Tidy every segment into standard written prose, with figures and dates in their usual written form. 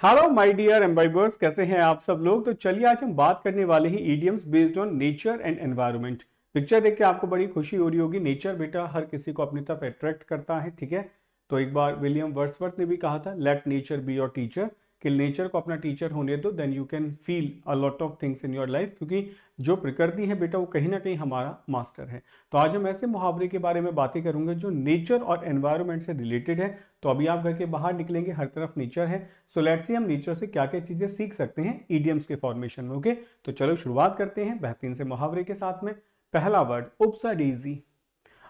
Hello my dear एम्बाइबर्स, कैसे हैं आप सब लोग। तो चलिए आज हम बात करने वाले हैं idioms based on nature and environment. Picture देख के आपको बड़ी खुशी हो रही होगी। नेचर बेटा हर किसी को अपनी तरफ अट्रैक्ट करता है, ठीक है। तो एक बार विलियम वर्ड्सवर्थ ने भी कहा था, let nature be your teacher, कि नेचर को अपना टीचर होने दो, then you can feel a lot of things in your life. क्योंकि जो प्रकृति है बेटा वो कहीं ना कहीं हमारा मास्टर है। तो आज हम ऐसे मुहावरे के बारे में बातें करूंगे जो नेचर और एनवायरनमेंट से रिलेटेड है। तो अभी आप घर के बाहर निकलेंगे, हर तरफ नेचर है। सो लेट्स सी हम नेचर से क्या क्या चीजें सीख सकते हैं ईडियम्स के फॉर्मेशन में। ओके, तो चलो शुरुआत करते हैं बेहतरीन से मुहावरे के साथ में। पहला वर्ड उपसा डेजी।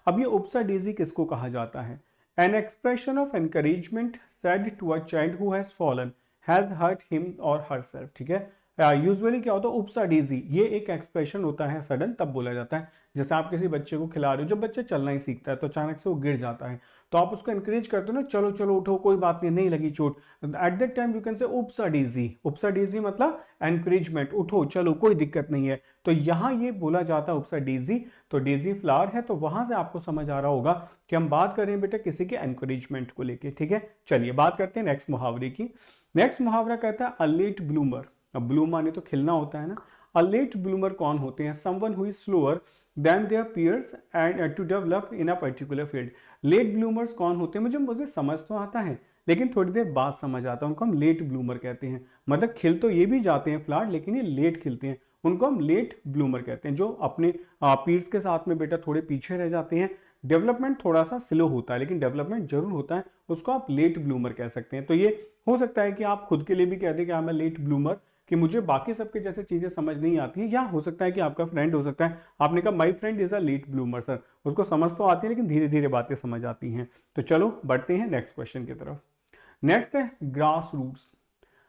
अब ये उपसा डेजी किसको कहा जाता है? An expression of encouragement said to a child who has fallen, has hurt him or herself, ठीक है। यूजुअली क्या होता है, उपसा डेजी ये एक एक्सप्रेशन होता है सडन, तब बोला जाता है जैसे आप किसी बच्चे को खिला रहे हो, जब बच्चा चलना ही सीखता है तो अचानक से वो गिर जाता है, तो आप उसको एनकरेज करते हो ना, चलो चलो उठो, कोई बात नहीं, नहीं लगी चोट। At that time you can say उपसा डेजी। उपसा डेजी मतलब एनकरेजमेंट, उठो चलो कोई दिक्कत नहीं है। तो यहां ये बोला जाता है उपसा डेजी। तो डेजी फ्लावर है, तो वहां से आपको समझ आ रहा होगा कि हम बात कर रहे हैं बेटा किसी के एनकरेजमेंट को लेके, ठीक है। चलिए बात करते हैं नेक्स्ट मुहावरे की। नेक्स्ट मुहावरा कहता है अ लेट ब्लूमर। अब ब्लूम माने तो खिलना होता है ना। अ लेट ब्लूमर कौन होते हैं? Someone who is slower than their peers and to develop in a particular field. Late bloomers कौन होते हैं? मुझे समझ तो आता है, लेकिन थोड़ी देर बाद समझ आता है। उनको हम लेट ब्लूमर कहते हैं। मतलब खिल तो ये भी जाते हैं फ्लावर, लेकिन ये लेट खिलते हैं, उनको हम लेट ब्लूमर कहते हैं। जो अपने पीयर्स के साथ में बेटा थोड़े पीछे रह जाते हैं, डेवलपमेंट थोड़ा सा स्लो होता है, लेकिन डेवलपमेंट जरूर होता है, उसको आप लेट ब्लूमर कह सकते हैं। तो ये हो सकता है कि आप खुद के लिए भी कह दें कि आई एम लेट ब्लूमर, कि मुझे बाकी सबके जैसे चीजें समझ नहीं आती है। या हो सकता है कि आपका फ्रेंड हो सकता है, आपने कहा my friend is a late bloomer sir, उसको समझ तो आती है लेकिन धीरे धीरे बातें समझ आती हैं। तो चलो बढ़ते हैं नेक्स्ट क्वेश्चन की तरफ। नेक्स्ट है ग्रास रूट्स।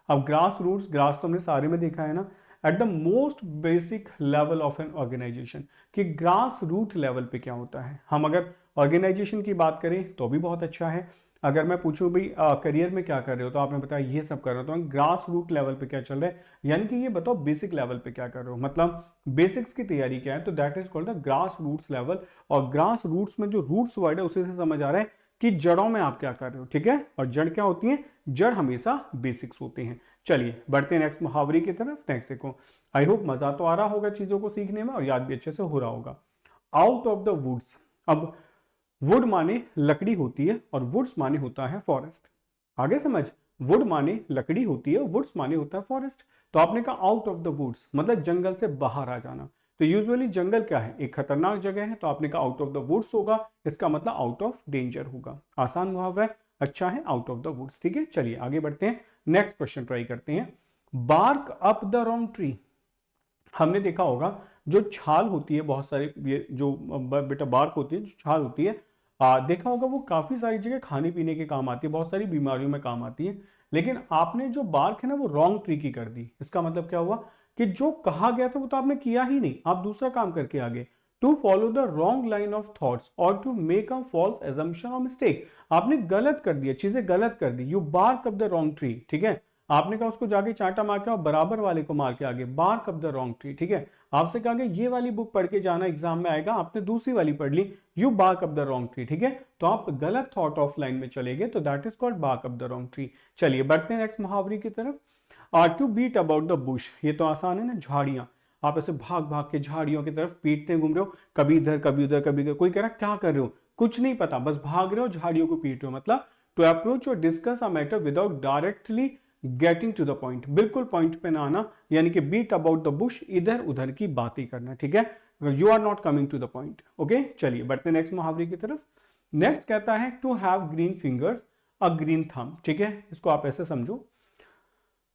अब ग्रास रूट्स, ग्रास तो हमने सारे में देखा है ना। At the most basic level of an organization, कि ग्रास रूट लेवल पे क्या होता है। हम अगर ऑर्गेनाइजेशन की बात करें तो भी बहुत अच्छा है। अगर मैं पूछूं भाई करियर में क्या कर रहे हो, तो आपने बताया ये सब कर रहे हो, तो ग्रास रूट लेवल पे क्या चल रहा है, यानी कि ये बताओ बेसिक लेवल पे क्या कर रहे हो, मतलब बेसिक्स की तैयारी क्या है, तो that is called the grass roots level. और ग्रास रूट्स में जो रूट्स वर्ड है उसी से समझ आ रहा है कि जड़ों में आप क्या कर रहे हो, ठीक है। और जड़ क्या होती है? जड़ हमेशा बेसिक्स होते हैं। चलिए बढ़ते हैं नेक्स्ट मुहावरे की तरफ। नेक्स्ट देखो, आई होप मजा तो आ रहा होगा चीजों को सीखने में और याद भी अच्छे से हो रहा होगा। Out of the woods. अब वुड माने लकड़ी होती है और वुड्स माने होता है फॉरेस्ट। आगे समझ, वुड माने लकड़ी होती है, वुड्स माने होता है फॉरेस्ट। तो आपने कहा आउट ऑफ द वुड्स मतलब जंगल से बाहर आ जाना। तो यूजुअली जंगल क्या है? एक खतरनाक जगह है, तो आपने कहा आउट ऑफ द वुड्स होगा, इसका मतलब आउट ऑफ डेंजर होगा। आसान मुहावरा है, अच्छा है, आउट ऑफ द वुड्स, ठीक है। चलिए आगे बढ़ते हैं, नेक्स्ट क्वेश्चन ट्राई करते हैं। Bark up the wrong tree. हमने देखा होगा जो छाल होती है, बहुत सारे ये जो बेटा बार्क होती है, जो छाल होती है, देखा होगा वो काफी सारी जगह खाने पीने के काम आती है, बहुत सारी बीमारियों में काम आती है। लेकिन आपने जो बार्क है ना वो रॉन्ग ट्री की कर दी। इसका मतलब क्या हुआ कि जो कहा गया था वो तो आपने किया ही नहीं, आप दूसरा काम करके आगे। To follow the wrong line of thoughts और to make a false assumption और मिस्टेक। आपने गलत कर दिया, चीजें गलत कर दी। You bark up the wrong tree, ठीक है। आपने कहा उसको जाके चांटा मार के और बराबर वाले को मार के आगे, bark up the wrong tree, ठीक है। आपसे कहा गया ये वाली बुक पढ़ के जाना एग्जाम में आएगा, आपने दूसरी वाली पढ़ ली, you bark up the wrong tree, ठीक है। तो आप गलत थॉट ऑफ लाइन में चले गए, तो that is called bark up the wrong tree. चलिए बढ़ते हैं नेक्स्ट मुहावरे की तरफ। To beat about the bush, ये तो आसान है ना, झाड़ियां। आप ऐसे भाग भाग के झाड़ियों की तरफ पीटते घूम रहे हो, कभी इधर कभी उधर कभी इधर। कोई कह रहा क्या कर रहे हो? कुछ नहीं पता, बस भाग रहे हो, झाड़ियों को पीट रहे हो। मतलब to approach or discuss a matter without directly getting to the point, बिल्कुल पॉइंट पे ना आना, यानी कि बीट अबाउट द बुश, इधर उधर की बातें करना, ठीक है। You are not coming to the point. Okay, चलिए बढ़ते हैं नेक्स्ट मुहावरे की तरफ। नेक्स्ट कहता है to have green fingers a green thumb, ठीक है। इसको आप ऐसे समझो,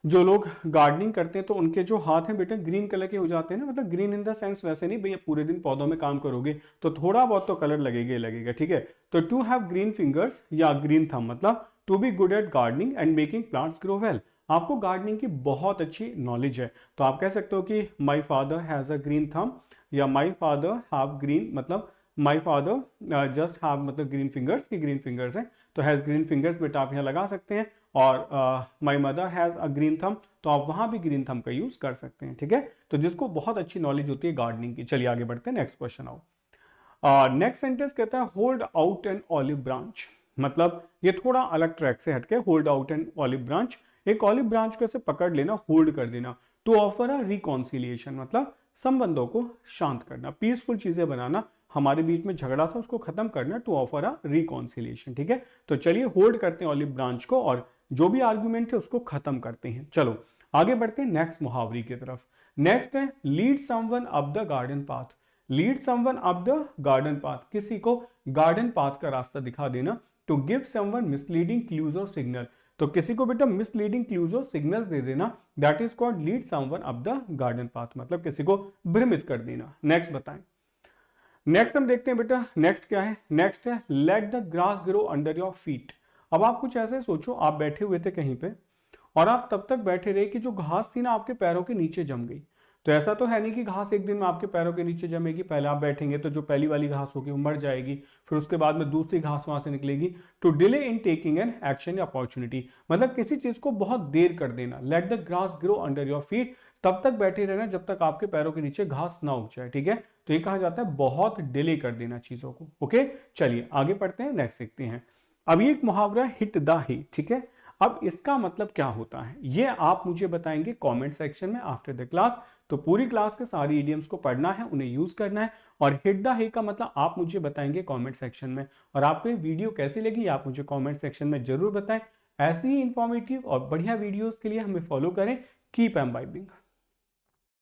जो लोग गार्डनिंग करते हैं तो उनके जो हाथ हैं बेटा ग्रीन कलर के हो जाते हैं ना। मतलब ग्रीन इन द सेंस वैसे नहीं भैया पूरे दिन पौधों में काम करोगे तो थोड़ा बहुत तो कलर लगेगा ही लगेगा, ठीक है। तो टू हैव ग्रीन फिंगर्स या ग्रीन थंब मतलब to be good at gardening and making plants grow well. आपको गार्डनिंग की बहुत अच्छी नॉलेज है, तो आप कह सकते हो कि my father has a green thumb, या माई फादर हैव ग्रीन, मतलब माई फादर जस्ट हैव मतलब ग्रीन फिंगर्स की ग्रीन फिंगर्स हैं, तो हैज ग्रीन फिंगर्स बेटा आप यहाँ लगा सकते हैं। और my mother has a green thumb, तो आप वहां भी ग्रीन थंब का यूज कर सकते हैं, ठीक है। तो जिसको बहुत अच्छी नॉलेज होती है गार्डनिंग की। चलिए आगे बढ़ते हैं, नेक्स्ट क्वेश्चन आओ। नेक्स्ट सेंटेंस कहता है hold out an olive branch. मतलब ये थोड़ा अलग ट्रैक से हटके, hold out an olive branch, एक ऑलिव ब्रांच को ऐसे पकड़ लेना, होल्ड कर देना। टू ऑफर अ रिकॉन्सिलिएशन मतलब संबंधों को शांत करना, पीसफुल चीजें बनाना, हमारे बीच में झगड़ा था उसको खत्म करना, टू ऑफर अ रिकॉन्सिलिएशन। ठीक है, तो चलिए होल्ड करते हैं ऑलिव ब्रांच को और जो भी आर्ग्यूमेंट है उसको खत्म करते हैं। चलो आगे बढ़ते हैं नेक्स्ट मुहावरे की तरफ। नेक्स्ट है lead someone up the garden path. Lead someone up the garden path, किसी को गार्डन पाथ का रास्ता दिखा देना। To give someone misleading clues or signal, तो किसी को बेटा मिसलीडिंग क्लूज और सिग्नल्स दे देना, that is called lead someone up the garden path, मतलब किसी को भ्रमित कर देना। नेक्स्ट बताएं। नेक्स्ट हम देखते हैं बेटा, नेक्स्ट क्या है। नेक्स्ट है late the grass grow under your feet. अब आप कुछ ऐसे सोचो, आप बैठे हुए थे कहीं पे और आप तब तक बैठे रहे कि जो घास थी ना आपके पैरों के नीचे जम गई। तो ऐसा तो है नहीं कि घास एक दिन में आपके पैरों के नीचे जमेगी, पहले आप बैठेंगे तो जो पहली वाली घास होगी वो मर जाएगी, फिर उसके बाद में दूसरी घास वहां से निकलेगी। To delay in taking an action या अपॉर्चुनिटी, मतलब किसी चीज को बहुत देर कर देना। Let the grass grow under your feet, तब तक बैठे रहना जब तक आपके पैरों के नीचे घास ना उग जाए। ठीक है, तो ये कहा जाता है बहुत डिले कर देना चीजों को। ओके, चलिए आगे पढ़ते हैं, नेक्स्ट सीखते हैं। अब ये एक मुहावरा हिट द ही, ठीक है। अब इसका मतलब क्या होता है ये आप मुझे बताएंगे कमेंट सेक्शन में आफ्टर द क्लास। तो पूरी क्लास के सारी इडियम्स को पढ़ना है, उन्हें यूज करना है, और हिट द हे का मतलब आप मुझे बताएंगे कमेंट सेक्शन में। और आपको ये वीडियो कैसी लगी आप मुझे कमेंट सेक्शन में जरूर बताएं। ऐसी ही इंफॉर्मेटिव और बढ़िया वीडियोस के लिए हमें फॉलो करें। Keep imbibing.